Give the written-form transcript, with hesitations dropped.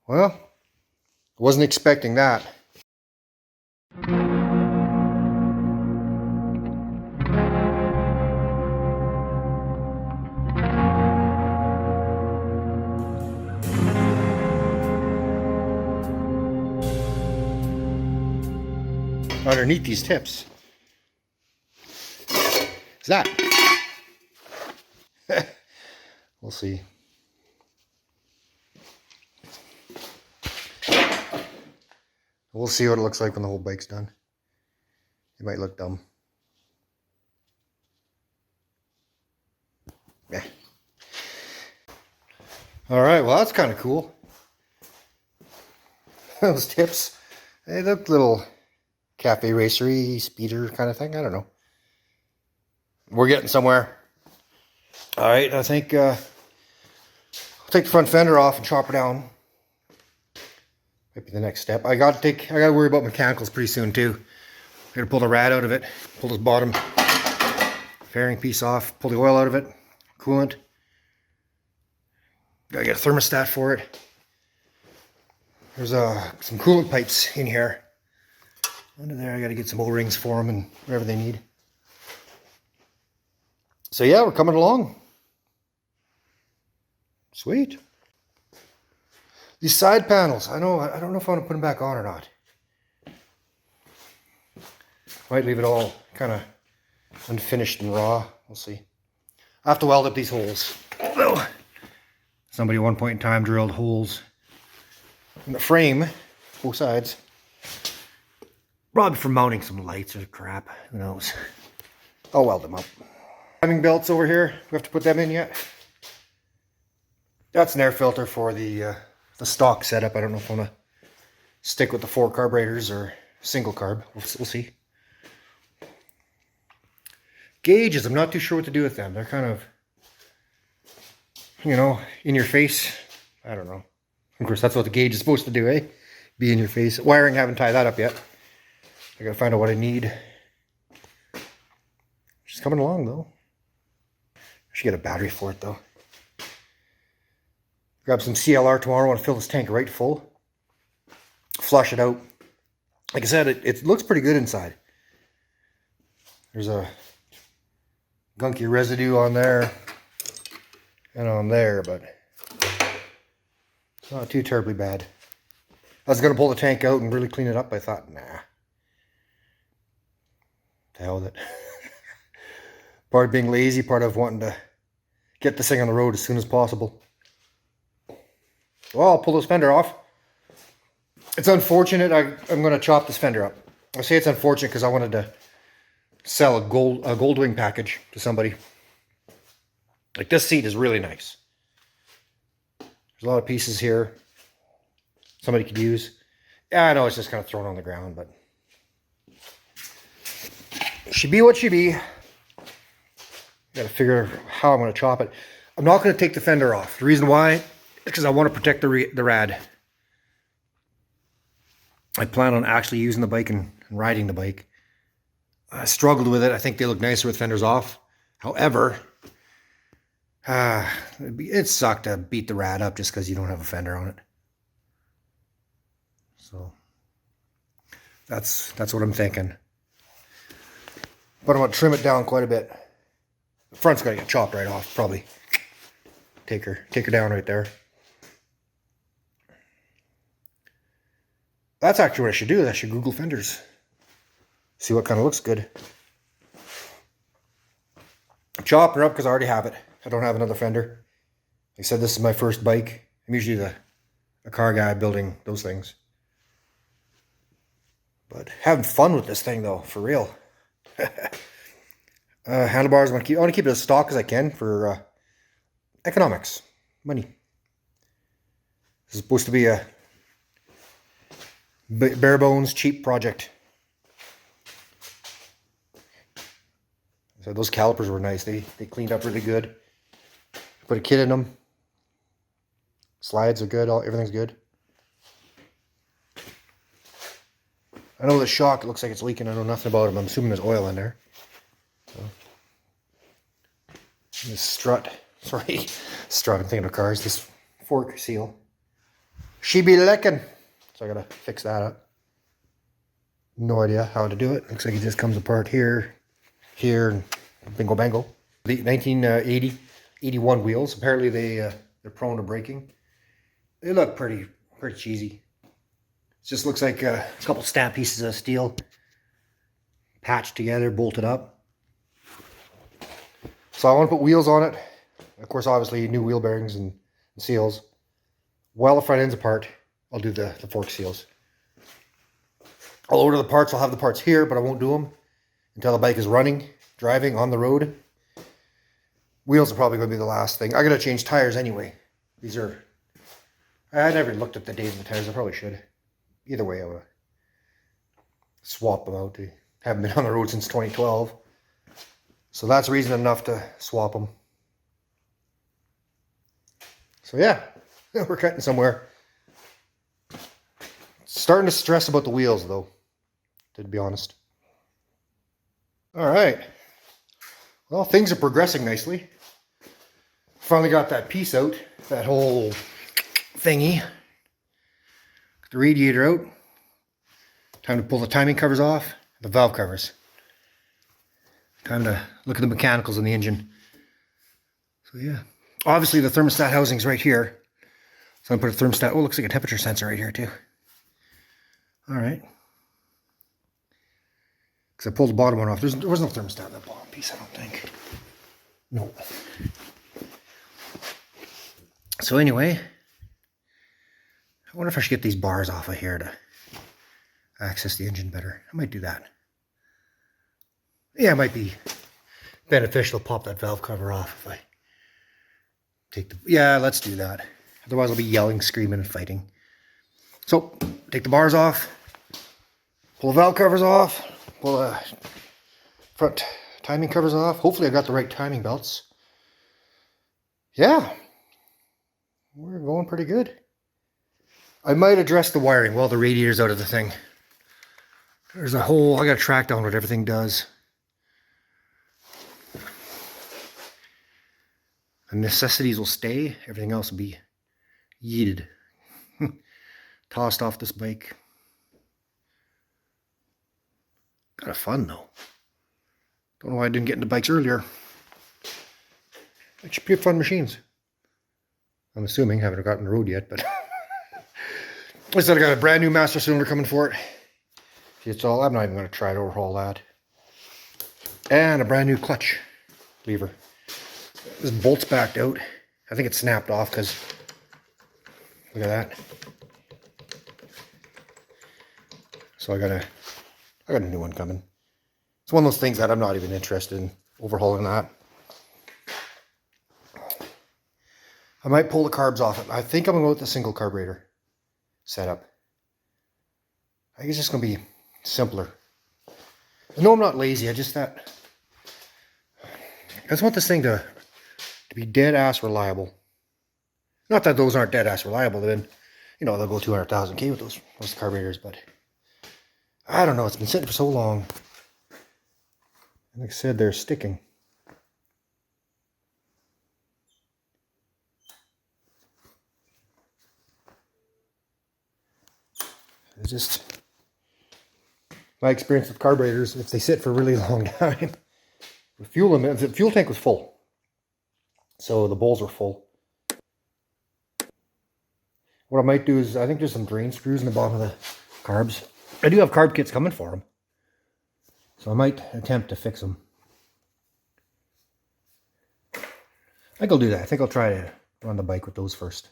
Well, wasn't expecting that. Underneath these tips is that. We'll see. We'll see what it looks like when the whole bike's done. It might look dumb. Yeah. All right, well, that's kind of cool. Those tips, they look little cafe racery, speeder kind of thing. I don't know. We're getting somewhere. All right, I think I'll take the front fender off and chop her down. Might be the next step. I gotta worry about mechanicals pretty soon too. Gotta pull the rad out of it, pull this bottom fairing piece off, pull the oil out of it, coolant. Gotta get a thermostat for it. There's some coolant pipes in here. Under there, I gotta get some O-rings for them and whatever they need. So yeah, we're coming along. Sweet. These side panels, I don't know if I want to put them back on or not. Might leave it all kind of unfinished and raw. We'll see. I have to weld up these holes. Although somebody at one point in time drilled holes in the frame, both sides. Probably for mounting some lights or crap. Who knows? I'll weld them up. Timing belts over here. We have to put them in yet. That's an air filter for the stock setup. I don't know if I want to stick with the 4 carburetors or single carb. We'll see. Gauges, I'm not too sure what to do with them. They're kind of, you know, in your face. I don't know. Of course, that's what the gauge is supposed to do, eh? Be in your face. Wiring, haven't tied that up yet. I gotta find out what I need. Just coming along, though. I should get a battery for it, though. Grab some CLR tomorrow. I want to fill this tank right full. Flush it out. Like I said, it looks pretty good inside. There's a gunky residue on there and on there, but it's not too terribly bad. I was going to pull the tank out and really clean it up. I thought, nah. To hell with it. Part of being lazy, part of wanting to get this thing on the road as soon as possible. Well, I'll pull this fender off. It's unfortunate. I'm going to chop this fender up. I say it's unfortunate because I wanted to sell a gold wing package to somebody. Like, this seat is really nice. There's a lot of pieces here somebody could use. Yeah, I know it's just kind of thrown on the ground, but she be what she be. Got to figure out how I'm going to chop it. I'm not going to take the fender off. The reason why is because I want to protect the rad. I plan on actually using the bike and riding the bike. I struggled with it. I think they look nicer with fenders off. However, it sucked to beat the rad up just because you don't have a fender on it. So that's what I'm thinking. But I'm going to trim it down quite a bit. The front's got to get chopped right off, probably. Take her down right there. That's actually what I should do. I should Google fenders. See what kind of looks good. I'm chopping her up because I already have it. I don't have another fender. Like I said, this is my first bike. I'm usually a car guy building those things. But having fun with this thing though, for real. Handlebars, I want to keep it as stock as I can for economics, money. This is supposed to be a bare bones, cheap project. So those calipers were nice. They cleaned up really good. Put a kit in them. Slides are good. Everything's good. I know the shock, it looks like it's leaking. I know nothing about them. I'm assuming there's oil in there. So. This strut. Sorry. Strut, I'm thinking of cars. This fork seal. she be licking. So I gotta fix that up. No idea how to do it. Looks like it just comes apart here, and bingo bango. The 1980, 81 wheels. Apparently they're prone to breaking. They look pretty cheesy. It just looks like a couple stamp pieces of steel patched together, bolted up. So I want to put wheels on it. Of course, obviously new wheel bearings and seals. While the front end's apart, I'll do the fork seals. I'll order the parts. I'll have the parts here, but I won't do them until the bike is running, driving on the road. Wheels are probably going to be the last thing. I got to change tires anyway. These are... I never looked at the days of the tires. I probably should. Either way, I would swap them out. They haven't been on the road since 2012. So that's reason enough to swap them. So yeah, we're cutting somewhere. Starting to stress about the wheels though, to be honest. All right. Well, things are progressing nicely. Finally got that piece out, that whole thingy. Got the radiator out. Time to pull the timing covers off, the valve covers. Time to look at the mechanicals in the engine. So yeah. Obviously the thermostat housing's right here. So I'm going to put a thermostat. Oh, looks like a temperature sensor right here too. All right. Because I pulled the bottom one off. There was no thermostat in the bottom piece, I don't think. No. So anyway, I wonder if I should get these bars off of here to access the engine better. I might do that. Yeah, it might be beneficial to pop that valve cover off if I take the... Yeah, let's do that. Otherwise I'll be yelling, screaming, and fighting. So, take the bars off. Pull the valve covers off. Pull the front timing covers off. Hopefully I got the right timing belts. Yeah. We're going pretty good. I might address the wiring while the radiator's out of the thing. There's a whole... I got to track down what everything does. The necessities will stay. Everything else will be yeeted. Tossed off this bike. Kind of fun though. Don't know why I didn't get into bikes earlier. Actually pretty fun machines. I'm assuming, haven't gotten the road yet, but I said I got a brand new master cylinder coming for it. It's all, I'm not even going to try to overhaul that. And a brand new clutch lever. This bolt's backed out. I think it snapped off because look at that. So I got a new one coming. It's one of those things that I'm not even interested in overhauling that. I might pull the carbs off it. I think I'm going to go with the single carburetor setup. I think it's just going to be simpler. I know I'm not lazy. I just I just want this thing to be dead ass reliable. Not that those aren't dead ass reliable. Then, you know, they'll go 200,000 with those carburetors, but I don't know. It's been sitting for so long. Like I said, they're sticking. It's just my experience with carburetors. If they sit for a really long time, the fuel tank was full, so the bowls were full. What I might do is, I think there's some drain screws in the bottom of the carbs. I do have carb kits coming for them, so I might attempt to fix them. I think I'll do that. I think I'll try to run the bike with those first.